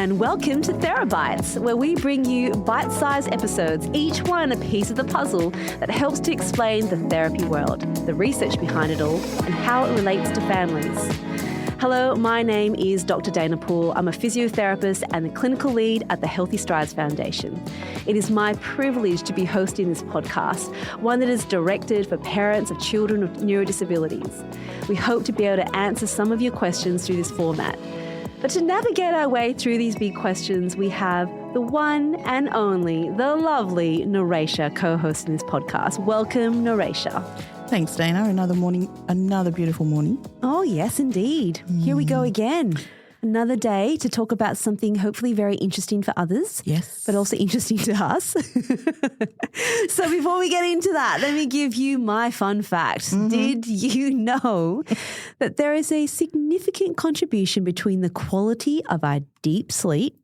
and welcome to TheraBytes, where we bring you bite-sized episodes, each one a piece of the puzzle that helps to explain the therapy world, the research behind it all, and how it relates to families. Hello, my name is Dr. Dana Poole. I'm a physiotherapist and the clinical lead at the Healthy Strides Foundation. It is my privilege to be hosting this podcast, one that is directed for parents of children with neurodisabilities. We hope to be able to answer some of your questions through this format. But to navigate our way through these big questions, we have the one and only, the lovely Naresha co-hosting this podcast. Welcome, Naresha. Thanks, Dana. Another beautiful morning. Oh, yes, indeed. Here we go again. Another day to talk about something hopefully very interesting for others. Yes. But also interesting to us. So before we get into that, let me give you my fun fact. Did you know that there is a significant contribution between the quality of our deep sleep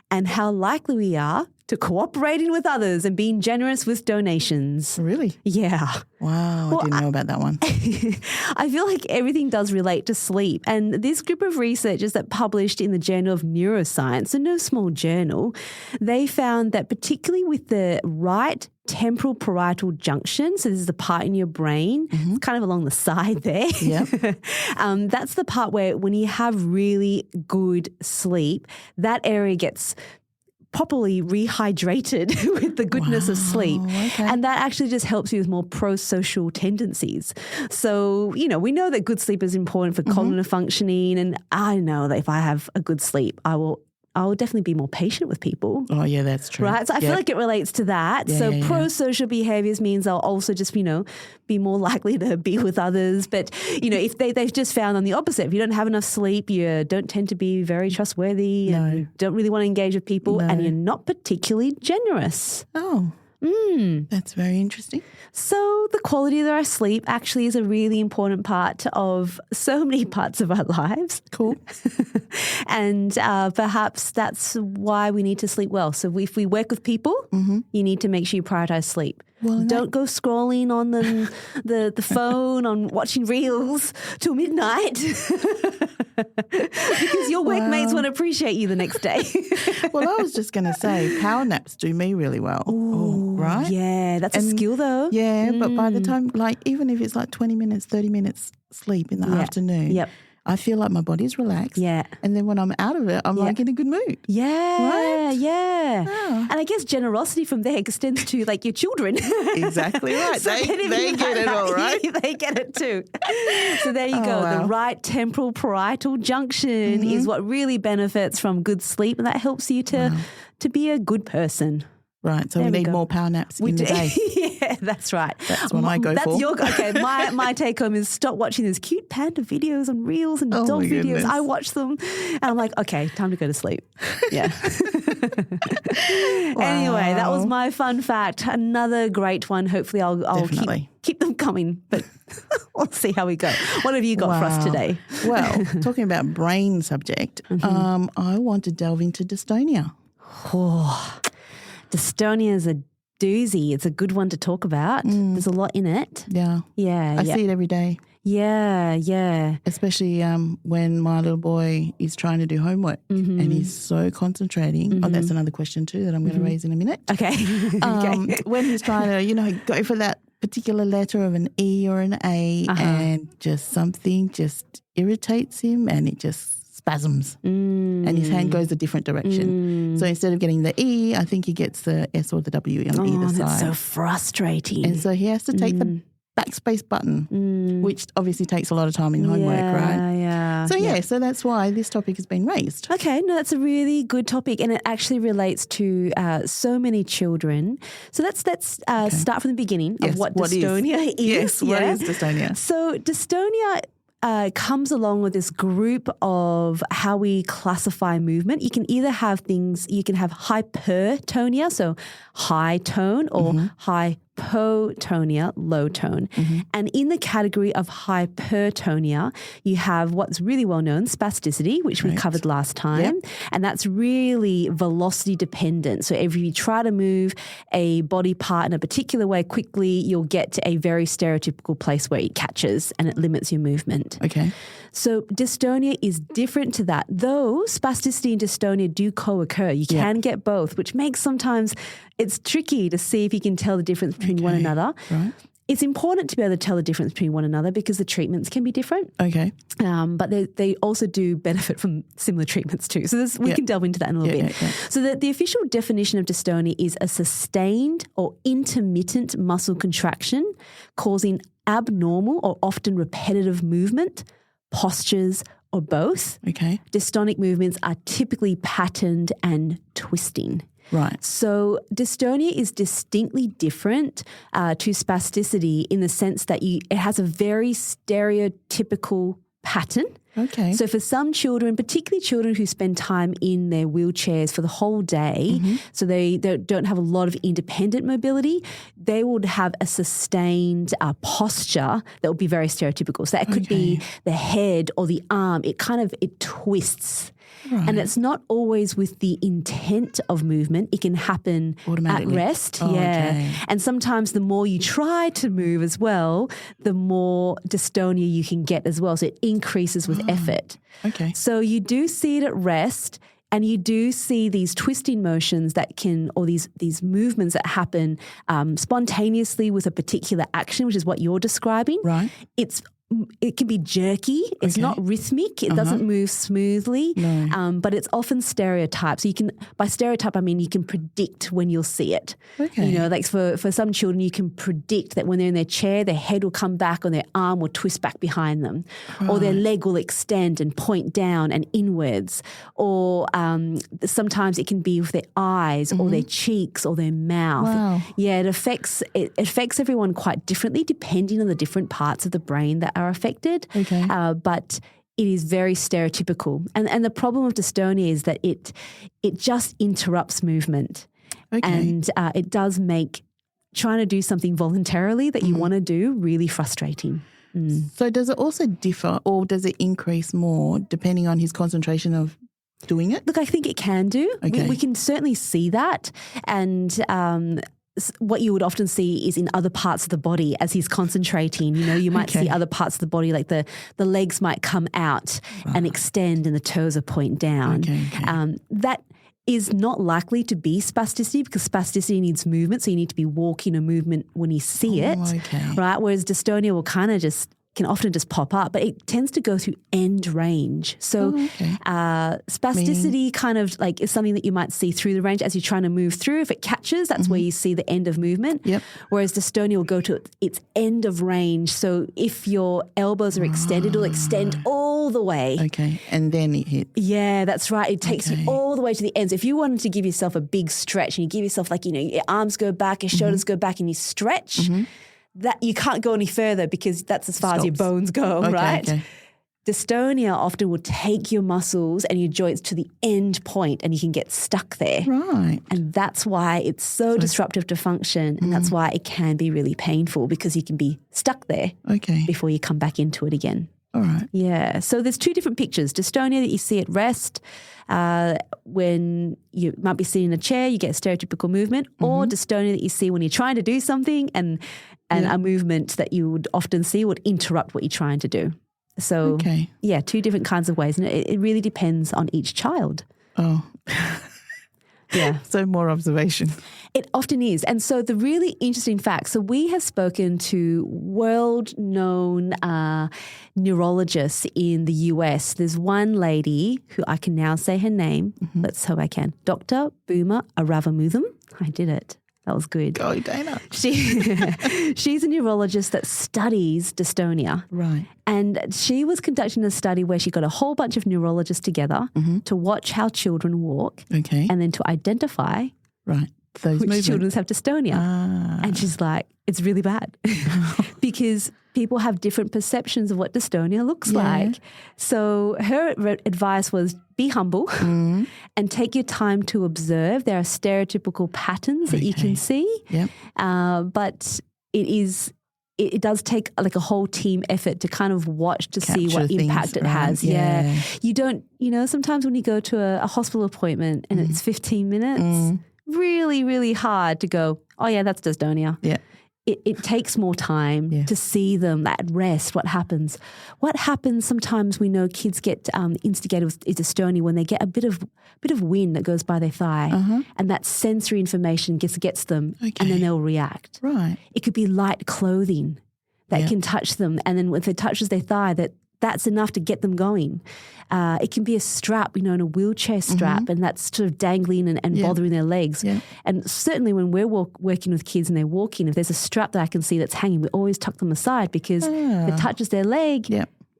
and how likely we are to cooperating with others and being generous with donations? Really? Yeah. Wow, I didn't know about that one. I feel like everything does relate to sleep. And this group of researchers that published in the Journal of Neuroscience, so no small journal, they found that particularly with the right temporal parietal junction, so this is the part in your brain, it's kind of along the side there. Yeah. That's the part where when you have really good sleep, that area gets properly rehydrated with the goodness of sleep. Okay. And that actually just helps you with more pro-social tendencies. So, we know that good sleep is important for cognitive functioning. And I know that if I have a good sleep, I will definitely be more patient with people. Oh, yeah, that's true. Right? So I feel like it relates to that. Yeah, pro-social behaviors means I'll also just, be more likely to be with others. But, if they've just found on the opposite, if you don't have enough sleep, you don't tend to be very trustworthy and don't really want to engage with people and you're not particularly generous. Oh, that's very interesting. So the quality of our sleep actually is a really important part of so many parts of our lives. Cool. And perhaps that's why we need to sleep well. So if we work with people, you need to make sure you prioritize sleep. Well, don't go scrolling on the phone, on watching reels till midnight because your workmates won't appreciate you the next day. Well, I was just going to say power naps do me really well. Ooh, right? Yeah, that's a skill though. Yeah, but by the time, even if it's 20 minutes, 30 minutes sleep in the afternoon, I feel like my body's relaxed. Yeah. And then when I'm out of it, I'm in a good mood. Yeah. Right? Yeah. Oh. And I guess generosity from there extends to your children. Exactly right. So they get it all right. They get it too. So there you go. Wow. The right temporal parietal junction is what really benefits from good sleep, and that helps you to be a good person. Right, so we need more power naps in the day. Yeah, that's right. That's what I go for. Okay, my take home is stop watching those cute panda videos and reels and dog videos. Goodness. I watch them and I'm like, okay, time to go to sleep. Yeah. Anyway, that was my fun fact. Another great one. Hopefully I'll keep them coming, but we'll see how we go. What have you got for us today? Well, talking about brain subject, I want to delve into dystonia. Dystonia is a doozy. It's a good one to talk about. There's a lot in it. Yeah. Yeah. I see it every day. Yeah, yeah. Especially when my little boy is trying to do homework and he's so concentrating. Oh, that's another question too that I'm going to raise in a minute. Okay. When he's trying to, go for that particular letter of an E or an A and just something just irritates him and it just spasms and his hand goes a different direction. So instead of getting the E, I think he gets the S or the W on either side. That's so frustrating. And so he has to take the backspace button, which obviously takes a lot of time in homework, right? Yeah. So that's why this topic has been raised. Okay, no, that's a really good topic, and it actually relates to so many children. So let's start from the beginning of what dystonia is. Yes, what is dystonia? So dystonia comes along with this group of how we classify movement. You can either have hypertonia, so high tone, or hypotonia, low tone. And in the category of hypertonia, you have what's really well known, spasticity, which we covered last time. And that's really velocity dependent. So if you try to move a body part in a particular way quickly, you'll get to a very stereotypical place where it catches and it limits your movement. Okay. So dystonia is different to that, though spasticity and dystonia do co-occur. You can get both, which makes sometimes it's tricky to see if you can tell the difference between one another. Right. It's important to be able to tell the difference between one another because the treatments can be different. Okay. But they also do benefit from similar treatments too. So we can delve into that in a little bit. So the official definition of dystonia is a sustained or intermittent muscle contraction causing abnormal or often repetitive movement, postures, or both. Okay. Dystonic movements are typically patterned and twisting. Right. So dystonia is distinctly different to spasticity in the sense that it has a very stereotypical pattern. Okay. So for some children, particularly children who spend time in their wheelchairs for the whole day, so they don't have a lot of independent mobility, they would have a sustained posture that would be very stereotypical. So that could be the head or the arm. It twists. Right. And it's not always with the intent of movement. It can happen at rest. Okay. And sometimes the more you try to move as well, the more dystonia you can get as well. So it increases with effort. Okay. So you do see it at rest. And you do see these twisting motions or these movements that happen spontaneously with a particular action, which is what you're describing. Right. It can be jerky. It's not rhythmic. It doesn't move smoothly, but it's often stereotyped. So by stereotype, I mean you can predict when you'll see it. Okay. You know, like for some children, you can predict that when they're in their chair, their head will come back or their arm will twist back behind them, or their leg will extend and point down and inwards, or sometimes it can be with their eyes or their cheeks or their mouth. Wow. Yeah, it affects everyone quite differently depending on the different parts of the brain that are affected, but it is very stereotypical. And the problem of dystonia is that it just interrupts movement. And it does make trying to do something voluntarily that you want to do really frustrating. So does it also differ or does it increase more depending on his concentration of doing it? Look, I think it can do. Okay. We can certainly see that. And what you would often see is in other parts of the body as he's concentrating. You know, you might see other parts of the body, like the legs might come out and extend and the toes are point down. That is not likely to be spasticity because spasticity needs movement. So you need to be walking a movement when you see it, right? Whereas dystonia will kind of can often just pop up, but it tends to go through end range. So spasticity kind of like is something that you might see through the range as you're trying to move through. If it catches, that's where you see the end of movement. Whereas dystonia will go to its end of range. So if your elbows are extended, it'll extend all the way. Okay, and then it hits. Yeah, that's right. It takes you all the way to the end. So if you wanted to give yourself a big stretch and you give yourself like, you know, your arms go back, your shoulders go back and you stretch, that you can't go any further because that's as far as your bones go, right? Dystonia often will take your muscles and your joints to the end point and you can get stuck there. Right. And that's why it's so disruptive to function and that's why it can be really painful because you can be stuck there before you come back into it again. All right. Yeah. So there's two different pictures. Dystonia that you see at rest when you might be sitting in a chair, you get stereotypical movement, or dystonia that you see when you're trying to do something and a movement that you would often see would interrupt what you're trying to do. So, yeah, two different kinds of ways. And it really depends on each child. Oh. Yeah. So more observation. It often is. And so the really interesting fact, so we have spoken to world-known neurologists in the US. There's one lady who I can now say her name. Let's hope I can. Dr. Boomer Aravamutham. I did it. That was good. Go, Dana. She's a neurologist that studies dystonia. Right. And she was conducting a study where she got a whole bunch of neurologists together to watch how children walk and then to identify those which movements? children have dystonia. And she's like, it's really bad because people have different perceptions of what dystonia looks like. So her advice was be humble and take your time to observe. There are stereotypical patterns that you can see, but it does take like a whole team effort to kind of watch to see what impact it has. Yeah. You don't, sometimes when you go to a hospital appointment and it's 15 minutes, really, really hard to go, oh yeah, that's dystonia. Yeah. It takes more time to see them at rest. What happens? What happens sometimes we know kids get instigated with dystonia when they get a bit of wind that goes by their thigh and that sensory information gets them and then they'll react. Right. It could be light clothing that can touch them, and then if it touches their thigh, that's enough to get them going. It can be a strap, in a wheelchair strap, and that's sort of dangling and bothering their legs. Yeah. And certainly when we're working with kids and they're walking, if there's a strap that I can see that's hanging, we always tuck them aside because if it touches their leg,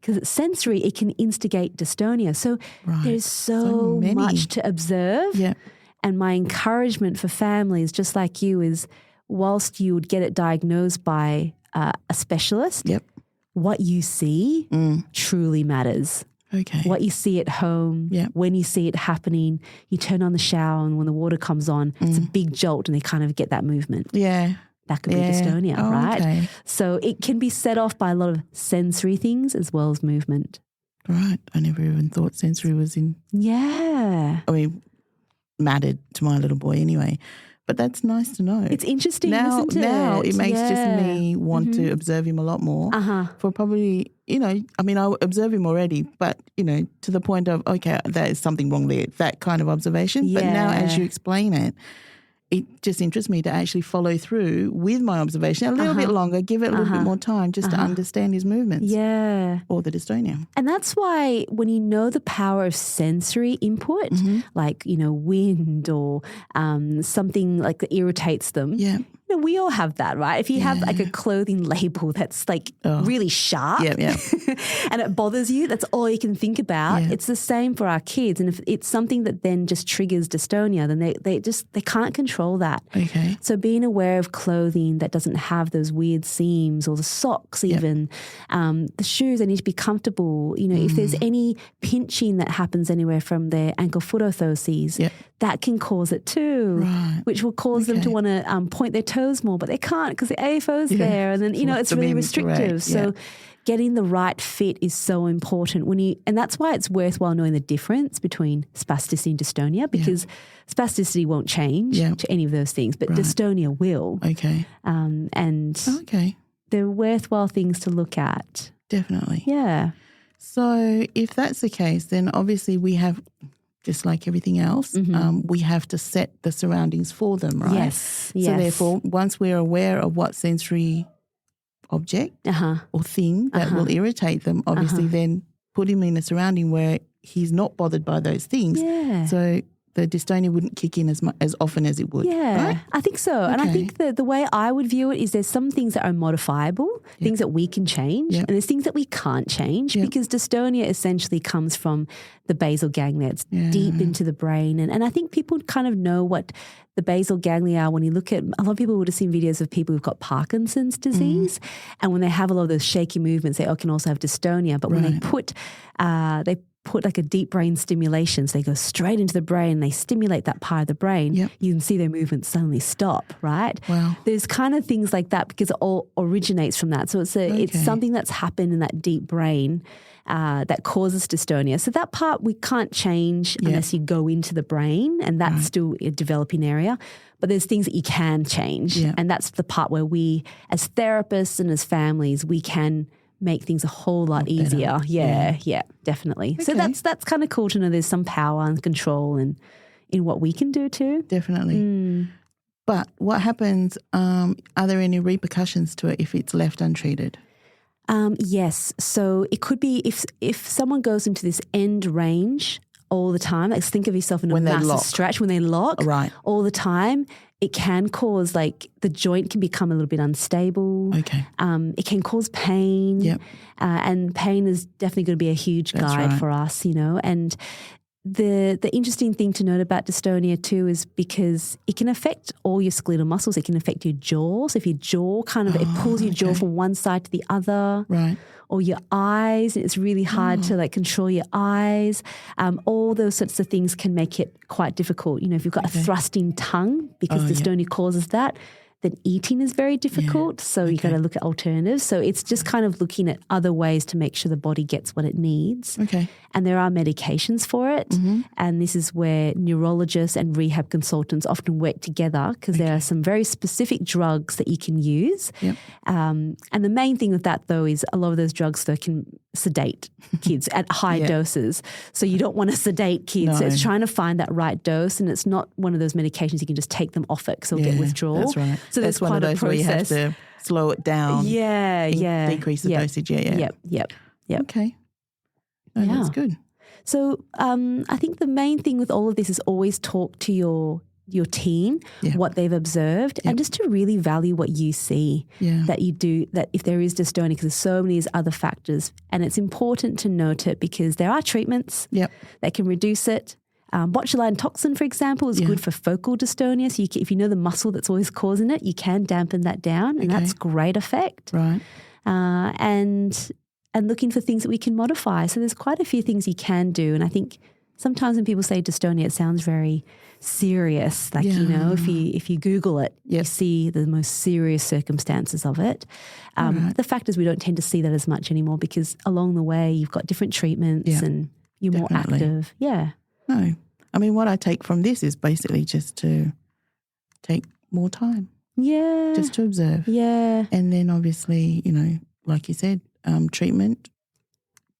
because it's sensory, it can instigate dystonia. So there's so much to observe. Yeah. And my encouragement for families, just like you, is whilst you would get it diagnosed by a specialist, what you see truly matters. Okay. What you see at home, when you see it happening, you turn on the shower and when the water comes on, it's a big jolt and they kind of get that movement. Yeah. That could be dystonia, right? Okay. So it can be set off by a lot of sensory things as well as movement. Right. I never even thought sensory was in. Yeah. I mean, mattered to my little boy anyway. But that's nice to know. It's interesting, isn't it? Now it makes just me want to observe him a lot more. For probably, I observe him already, but, to the point of, okay, there is something wrong there, that kind of observation. Yeah. But now as you explain it, it just interests me to actually follow through with my observation a little bit longer, give it a little bit more time just to understand his movements. Yeah. Or the dystonia. And that's why when you know the power of sensory input, like, wind or something like that irritates them, we all have that, right? If you have like a clothing label that's like really sharp and it bothers you, that's all you can think about. Yeah. It's the same for our kids. And if it's something that then just triggers dystonia, then they can't control that. Okay. So being aware of clothing that doesn't have those weird seams or the socks even, the shoes, they need to be comfortable. If there's any pinching that happens anywhere from their ankle foot orthoses, that can cause it too, which will cause them to want to point their toes more, but they can't because the AFO's there, and then it's really restrictive. So getting the right fit is so important and that's why it's worthwhile knowing the difference between spasticity and dystonia, because spasticity won't change to any of those things, but dystonia will. Okay. They're worthwhile things to look at. Definitely. Yeah. So if that's the case, then obviously we have, just like everything else, we have to set the surroundings for them, right? Yes. So therefore, once we're aware of what sensory object or thing that will irritate them, obviously then put him in a surrounding where he's not bothered by those things. Yeah. So the dystonia wouldn't kick in as often as it would. Yeah, right? I think so. Okay. And I think that the way I would view it is there's some things that are modifiable, things that we can change, and there's things that we can't change because dystonia essentially comes from the basal ganglia. It's deep into the brain. And I think people kind of know what the basal ganglia are when you look at, a lot of people would have seen videos of people who've got Parkinson's disease, and when they have a lot of those shaky movements, they can also have dystonia. But when they put like a deep brain stimulation, so they go straight into the brain, they stimulate that part of the brain, you can see their movements suddenly stop, right? Wow. There's kind of things like that because it all originates from that. So it's something that's happened in that deep brain that causes dystonia. So that part we can't change unless you go into the brain, and that's still a developing area. But there's things that you can change, and that's the part where we as therapists and as families, we can make things a whole lot easier. Yeah, definitely. Okay. So that's kind of cool to know there's some power and control in what we can do too. Definitely. But what happens, are there any repercussions to it if it's left untreated? Yes. So it could be if someone goes into this end range all the time, like think of yourself in a massive stretch when they lock all the time, it can cause like the joint can become a little bit unstable. Okay. It can cause pain. Yep. And pain is definitely going to be a huge guide for us, and the interesting thing to note about dystonia too is because it can affect all your skeletal muscles. It can affect your jaw. So if your jaw it pulls your jaw from one side to the other. Right. Or your eyes, it's really hard to control your eyes. All those sorts of things can make it quite difficult. You know, if you've got a thrusting tongue, because dystonia causes that, then eating is very difficult. So you got to look at alternatives. So it's just kind of looking at other ways to make sure the body gets what it needs. Okay. And there are medications for it. And this is where neurologists and rehab consultants often work together because there are some very specific drugs that you can use. Yep. And the main thing with that, though, is a lot of those drugs, though, can sedate kids at high doses. So you don't want to sedate kids. No. So it's trying to find that right dose. And it's not one of those medications you can just take them off it because they'll get withdrawal. That's right. So that's there's one quite of those a process. where you have to slow it down. Decrease the dosage. Yep. Okay. No, that's good. So I think the main thing with all of this is always talk to your teen, what they've observed, and just to really value what you see that you do, that if there is dystonia, because there's so many other factors. And it's important to note it because there are treatments that can reduce it. Botulinum toxin, for example, is good for focal dystonia. So if you know the muscle that's always causing it, you can dampen that down, and that's great effect. Right. And looking for things that we can modify. So there's quite a few things you can do. And I think sometimes when people say dystonia, it sounds very serious. Like, you know, if you Google it, you see the most serious circumstances of it. The fact is we don't tend to see that as much anymore because along the way you've got different treatments and you're more active. Yeah. No. I mean, what I take from this is basically just to take more time. Yeah. Just to observe. Yeah. And then obviously, you know, like you said, treatment,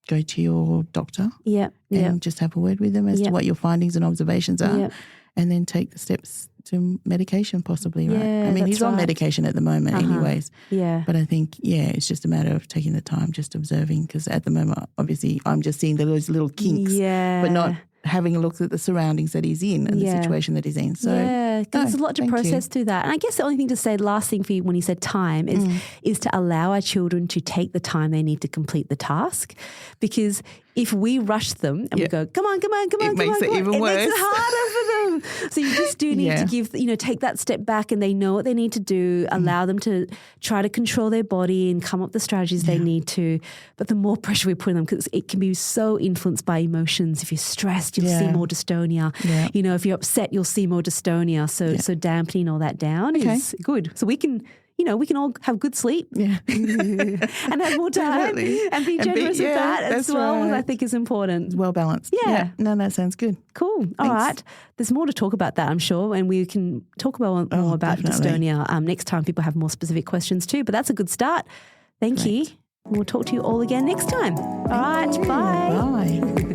go to your doctor and just have a word with them as to what your findings and observations are and then take the steps to medication possibly, right? Yeah, I mean, he's on medication at the moment anyways. Yeah. But I think, it's just a matter of taking the time, just observing because at the moment, obviously, I'm just seeing those little kinks but not having a look at the surroundings that he's in and the situation that he's in. So there's a lot to process through that. And I guess the only thing to say, last thing for you when you said time is to allow our children to take the time they need to complete the task. Because if we rush them and we go, come on, it makes it even worse. It makes it harder for them. So you just do need to give, take that step back and they know what they need to do, allow them to try to control their body and come up with the strategies they need to. But the more pressure we put on them, because it can be so influenced by emotions. If you're stressed, you'll see more dystonia. Yeah. You know, if you're upset, you'll see more dystonia. So dampening all that down is good. So we can all have good sleep and have more time and be generous with that as well, I think is important. Well balanced. Yeah. No, that sounds good. Cool. All right. There's more to talk about that, I'm sure, and we can talk more about dystonia next time people have more specific questions too, but that's a good start. Thank you. We'll talk to you all again next time. All right. Bye. Bye.